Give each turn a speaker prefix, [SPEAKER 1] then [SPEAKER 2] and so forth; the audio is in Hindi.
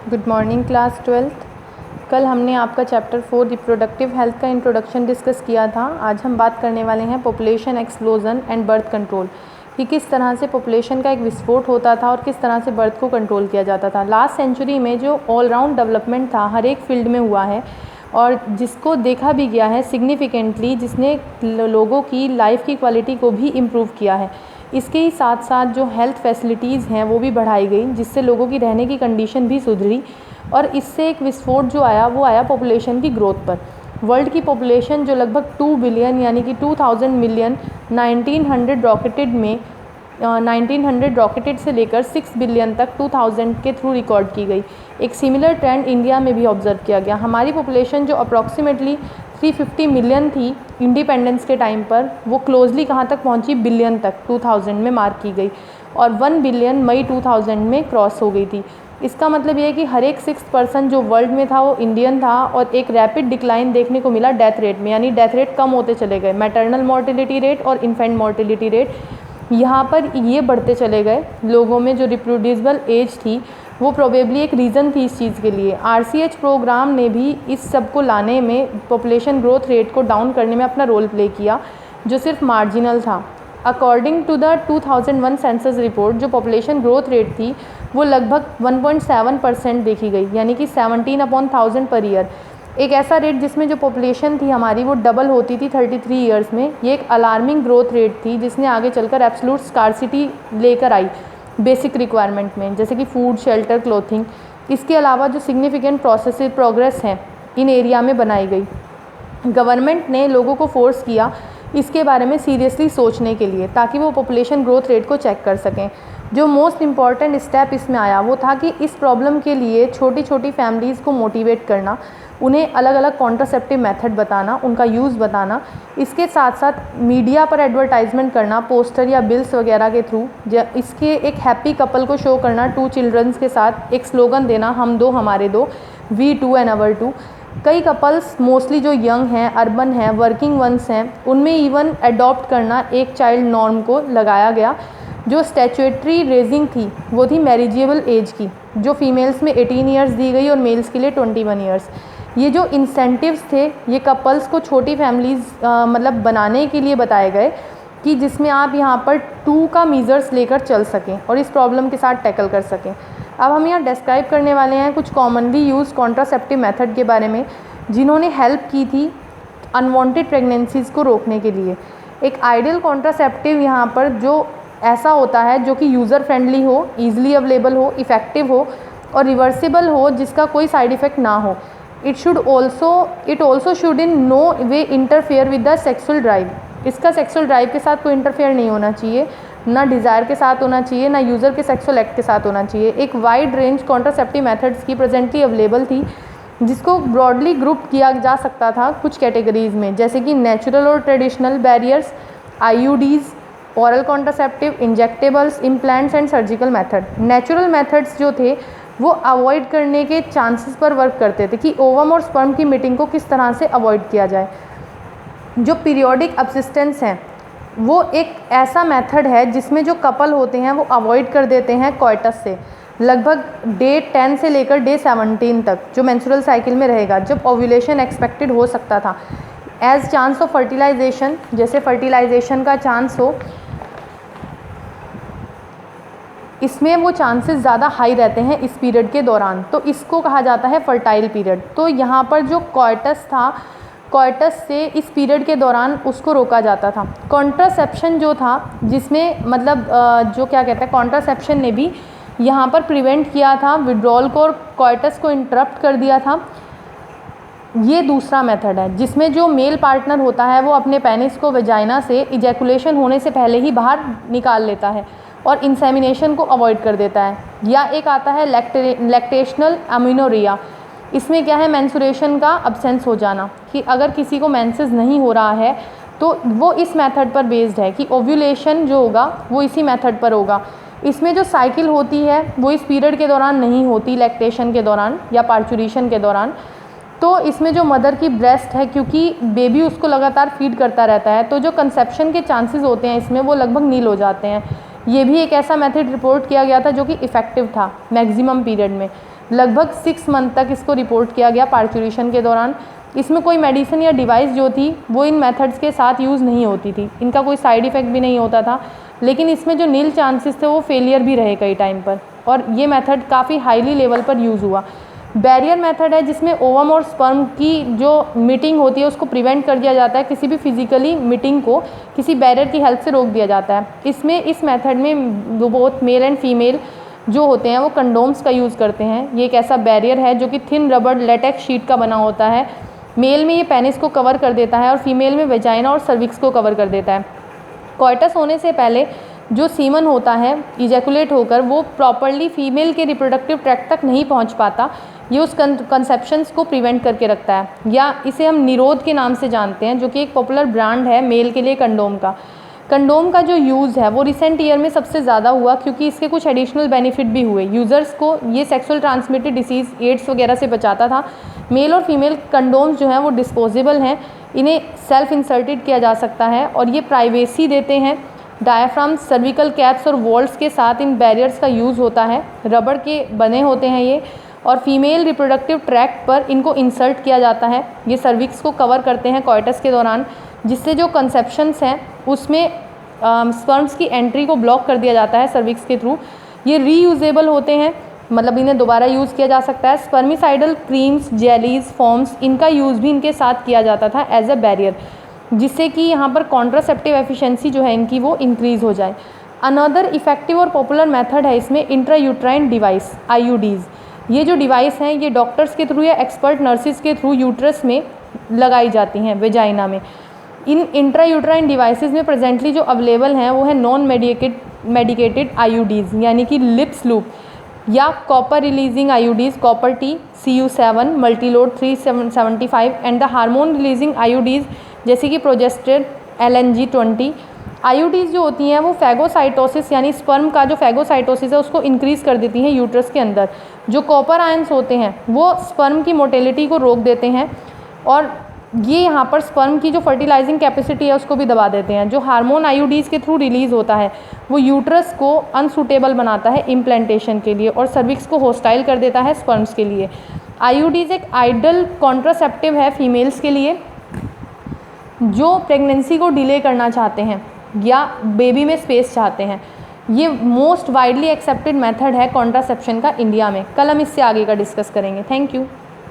[SPEAKER 1] Good morning class 12th। कल हमने आपका चैप्टर 4 रिप्रोडक्टिव हेल्थ का इंट्रोडक्शन डिस्कस किया था। आज हम बात करने वाले हैं population explosion and birth control, कि किस तरह से पॉपुलेशन का एक विस्फोट होता था और किस तरह से बर्थ को कंट्रोल किया जाता था। लास्ट सेंचुरी में जो ऑलराउंड डेवलपमेंट था हर एक फील्ड में हुआ है और जिसको देखा भी गया है सिग्निफिकेंटली, जिसने लोगों की लाइफ की क्वालिटी को भी इम्प्रूव किया है। इसके ही साथ साथ जो हेल्थ फैसिलिटीज़ हैं वो भी बढ़ाई गई, जिससे लोगों की रहने की कंडीशन भी सुधरी और इससे एक विस्फोट जो आया वो आया पॉपुलेशन की ग्रोथ पर। वर्ल्ड की पॉपुलेशन जो लगभग 2 बिलियन यानी कि 2000 मिलियन 1900 रॉकेटेड से लेकर 6 बिलियन तक 2000 के थ्रू रिकॉर्ड की गई। एक सिमिलर ट्रेंड इंडिया में भी ऑब्जर्व किया गया। हमारी पॉपुलेशन जो अप्रॉक्सीमेटली 350 मिलियन थी इंडिपेंडेंस के टाइम पर, वो क्लोजली कहाँ तक पहुँची, बिलियन तक 2000 में मार्क की गई और 1 बिलियन मई 2000 में क्रॉस हो गई थी। इसका मतलब ये है कि हर एक 6th पर्सन जो वर्ल्ड में था वो इंडियन था और एक रैपिड डिक्लाइन देखने को मिला डेथ रेट में, यानी डेथ रेट कम होते चले गए। मैटरनल मोर्टिलिटी रेट और इन्फेंट मोर्टिलिटी रेट यहाँ पर ये बढ़ते चले गए। लोगों में जो रिप्रोड्यूसिबल एज थी वो प्रोबेबली एक रीज़न थी इस चीज़ के लिए। RCH प्रोग्राम ने भी इस सब को लाने में, पॉपुलेशन ग्रोथ रेट को डाउन करने में अपना रोल प्ले किया, जो सिर्फ मार्जिनल था। According to the 2001 census report, जो पॉपुलेशन ग्रोथ रेट थी वो लगभग 1.7% देखी गई, यानी कि 17/1000 पर ईयर। एक ऐसा रेट जिसमें जो पॉपुलेशन थी हमारी वो डबल होती थी 33 ईयर्स में। ये एक अलार्मिंग ग्रोथ रेट थी जिसने आगे चलकर एब्सोल्यूट स्कार्सिटी लेकर आई बेसिक रिक्वायरमेंट में, जैसे कि फूड, शेल्टर, क्लोथिंग। इसके अलावा जो सिग्निफिकेंट प्रोग्रेस हैं इन एरिया में बनाई गई। गवर्नमेंट ने लोगों को फोर्स किया इसके बारे में सीरियसली सोचने के लिए, ताकि वो पॉपुलेशन ग्रोथ रेट को चेक कर सकें। जो मोस्ट इम्पॉर्टेंट स्टेप इसमें आया वो था कि इस प्रॉब्लम के लिए छोटी छोटी फैमिलीज़ को मोटिवेट करना, उन्हें अलग अलग कॉन्ट्रासेप्टिव मेथड बताना, उनका यूज़ बताना। इसके साथ साथ मीडिया पर एडवर्टाइजमेंट करना, पोस्टर या बिल्स वगैरह के थ्रू। इसके एक हैप्पी कपल को शो करना 2 चिल्ड्रंस के साथ, एक स्लोगन देना, हम दो हमारे दो, we two and our two. कई कपल्स मोस्टली जो यंग हैं, अर्बन हैं, वर्किंग वंस हैं, उनमें इवन अडॉप्ट करना एक चाइल्ड नॉर्म को लगाया गया। जो स्टैच्यूटरी रेजिंग थी वो थी मैरिजेबल एज की, जो फीमेल्स में 18 ईयर्स दी गई और मेल्स के लिए 21 ईयर्स। ये जो इंसेंटिव्स थे ये कपल्स को छोटी फैमिलीज़ मतलब बनाने के लिए बताए गए, कि जिसमें आप यहाँ पर 2 का मीज़र्स लेकर चल सकें और इस प्रॉब्लम के साथ टैकल कर सकें। अब हम यहाँ डिस्क्राइब करने वाले हैं कुछ कॉमनली यूज कॉन्ट्रासेप्टिव मेथड के बारे में, जिन्होंने हेल्प की थी अनवांटेड प्रेगनेंसीज़ को रोकने के लिए। एक आइडियल कॉन्ट्रासेप्टिव यहाँ पर जो ऐसा होता है जो कि यूज़र फ्रेंडली हो, ईजिली अवेलेबल हो, इफ़ेक्टिव हो और रिवर्सिबल हो, जिसका कोई साइड इफ़ेक्ट ना हो। It also should in no way interfere with the sexual drive. इसका सेक्सुअल ड्राइव के साथ कोई इंटरफेयर नहीं होना चाहिए, ना डिज़ायर के साथ होना चाहिए, ना यूज़र के सेक्सुअल एक्ट के साथ होना चाहिए। एक वाइड रेंज कॉन्ट्रासेप्टिव मेथड्स की प्रेजेंटली अवेलेबल थी, जिसको ब्रॉडली ग्रुप किया जा सकता था कुछ कैटेगरीज़ में, जैसे कि नेचुरल और traditional barriers, IUDs, oral contraceptive, injectables, implants and surgical method. Natural methods जो थे वो अवॉइड करने के चांसेस पर वर्क करते थे, कि ओवम और स्पर्म की मीटिंग को किस तरह से अवॉइड किया जाए। जो पीरियोडिक अब्सिस्टेंस हैं वो एक ऐसा मेथड है जिसमें जो कपल होते हैं वो अवॉइड कर देते हैं कोइटस से लगभग डे 10 से लेकर डे 17 तक, जो मेंस्ट्रुअल साइकिल में रहेगा, जब ओव्यूलेशन एक्सपेक्टेड हो सकता था। एज चांस ऑफ फर्टिलाइजेशन, जैसे फर्टिलाइजेशन का चांस हो, इसमें वो चांसेस ज़्यादा हाई रहते हैं इस पीरियड के दौरान, तो इसको कहा जाता है फर्टाइल पीरियड। तो यहाँ पर जो कोइटस था, कोइटस से इस पीरियड के दौरान उसको रोका जाता था। कॉन्ट्रासेप्शन जो था, जिसमें मतलब जो क्या कहते हैं, कॉन्ट्रासेप्शन ने भी यहाँ पर प्रिवेंट किया था विड्रॉल को और कोइटस को इंटरप्ट कर दिया था। ये दूसरा मेथड है जिसमें जो मेल पार्टनर होता है वो अपने पेनिस को वेजाइना से इजैकुलेशन होने से पहले ही बाहर निकाल लेता है और इंसेमिनेशन को अवॉइड कर देता है। या एक आता है लैक्टेशनल अमीनोरिया। इसमें क्या है, मेंस्ट्रुएशन का अब्सेंस हो जाना, कि अगर किसी को मेंसेस नहीं हो रहा है तो वो इस मेथड पर बेस्ड है कि ओव्यूलेशन जो होगा वो इसी मेथड पर होगा। इसमें जो साइकिल होती है वो इस पीरियड के दौरान नहीं होती, लैक्टेशन के दौरान या पार्चुरेशन के दौरान। तो इसमें जो मदर की ब्रेस्ट है, क्योंकि बेबी उसको लगातार फीड करता रहता है, तो जो कंसेप्शन के चांसेस होते हैं इसमें वो लगभग नील हो जाते हैं। ये भी एक ऐसा मेथड रिपोर्ट किया गया था जो कि इफ़ेक्टिव था मैक्सिमम पीरियड में। लगभग 6 मंथ तक इसको रिपोर्ट किया गया पार्चुरेशन के दौरान। इसमें कोई मेडिसिन या डिवाइस जो थी वो इन मेथड्स के साथ यूज़ नहीं होती थी, इनका कोई साइड इफ़ेक्ट भी नहीं होता था, लेकिन इसमें जो नील चांसेस थे वो फेलियर भी रहे कई टाइम पर, और ये मेथड काफ़ी हाईली लेवल पर यूज़ हुआ। बैरियर मेथड है जिसमें ओवम और स्पर्म की जो मीटिंग होती है उसको प्रिवेंट कर दिया जाता है, किसी भी फिजिकली मीटिंग को किसी बैरियर की हेल्प से रोक दिया जाता है। इसमें इस मेथड में बोथ मेल एंड फीमेल जो होते हैं वो कंडोम्स का यूज़ करते हैं। ये एक ऐसा बैरियर है जो कि थिन रबर लेटेक्स शीट का बना होता है। मेल में ये पेनिस को कवर कर देता है और फीमेल में वेजाइना और सर्विक्स को कवर कर देता है। कोइटस होने से पहले जो सीमन होता है इजैकुलेट होकर वो प्रॉपरली फीमेल के रिप्रोडक्टिव ट्रैक्ट तक नहीं पहुंच पाता, ये उस कंसेप्शंस को प्रिवेंट करके रखता है, या इसे हम निरोध के नाम से जानते हैं, जो कि एक पॉपुलर ब्रांड है मेल के लिए कंडोम का। कंडोम का जो यूज़ है वो रिसेंट ईयर में सबसे ज़्यादा हुआ क्योंकि इसके कुछ एडिशनल बेनिफिट भी हुए। यूज़र्स को ये सेक्सुअल ट्रांसमिटेड डिसीज़ एड्स वगैरह से बचाता था। मेल और फीमेल कंडोम्स जो हैं वो डिस्पोजेबल हैं, इन्हें सेल्फ इंसर्टेड किया जा सकता है और ये प्राइवेसी देते हैं। डायफ्राम, सर्विकल कैप्स और वॉल्स के साथ इन बैरियर्स का यूज़ होता है। रबड़ के बने होते हैं ये, और फीमेल रिप्रोडक्टिव ट्रैक्ट पर इनको इंसर्ट किया जाता है। ये सर्विक्स को कवर करते हैं कोइटस के दौरान, जिससे जो कंसेप्शंस हैं उसमें स्पर्म्स की एंट्री को ब्लॉक कर दिया जाता है सर्विक्स के थ्रू। ये रीयूजेबल होते हैं, मतलब इन्हें दोबारा यूज़ किया जा सकता है। स्पर्मिसाइडल क्रीम्स, जेलीज, फॉर्म्स, इनका यूज़ भी इनके साथ किया जाता था एज अ बैरियर, जिससे कि यहाँ पर कॉन्ट्रासेप्टिव एफिशिएंसी जो है इनकी वो इंक्रीज़ हो जाए। अनदर इफेक्टिव और पॉपुलर मेथड है इसमें इंट्रायूट्राइन डिवाइस, आईयूडीज़। ये जो डिवाइस हैं ये डॉक्टर्स के थ्रू या एक्सपर्ट नर्सिस के थ्रू यूट्रस में लगाई जाती हैं, वेजाइना में। इन इंट्रायूट्राइन डिवाइसेस में प्रेजेंटली जो अवेलेबल हैं वो है नॉन मेडिकेटेड आईयूडीज़, यानी कि लिप्स लूप या copper releasing IUDs, copper T, CU7, multiload 375 and the hormone releasing IUDs जैसे कि प्रोजेस्टेरोन, LNG-20। आईयूडीज़ जो होती हैं वो फैगोसाइटोसिस यानी स्पर्म का जो फैगोसाइटोसिस है उसको इंक्रीज़ कर देती हैं यूट्रस के अंदर। जो कॉपर आयंस होते हैं वो स्पर्म की मोटेलिटी को रोक देते हैं और ये यहाँ पर स्पर्म की जो फर्टिलाइजिंग कैपेसिटी है उसको भी दबा देते हैं। जो हार्मोन आईयूडीज़ के थ्रू रिलीज़ होता है वो यूट्रस को अनसूटेबल बनाता है इम्प्लांटेशन के लिए और सर्विक्स को होस्टाइल कर देता है स्पर्म्स के लिए। आईयूडीज़ एक आइडल कॉन्ट्रासेप्टिव है फीमेल्स के लिए जो प्रेगनेंसी को डिले करना चाहते हैं या बेबी में स्पेस चाहते हैं। ये मोस्ट वाइडली एक्सेप्टेड मेथड है कॉन्ट्रासेप्शन का इंडिया में। कल हम इससे आगे का डिस्कस करेंगे। Thank you.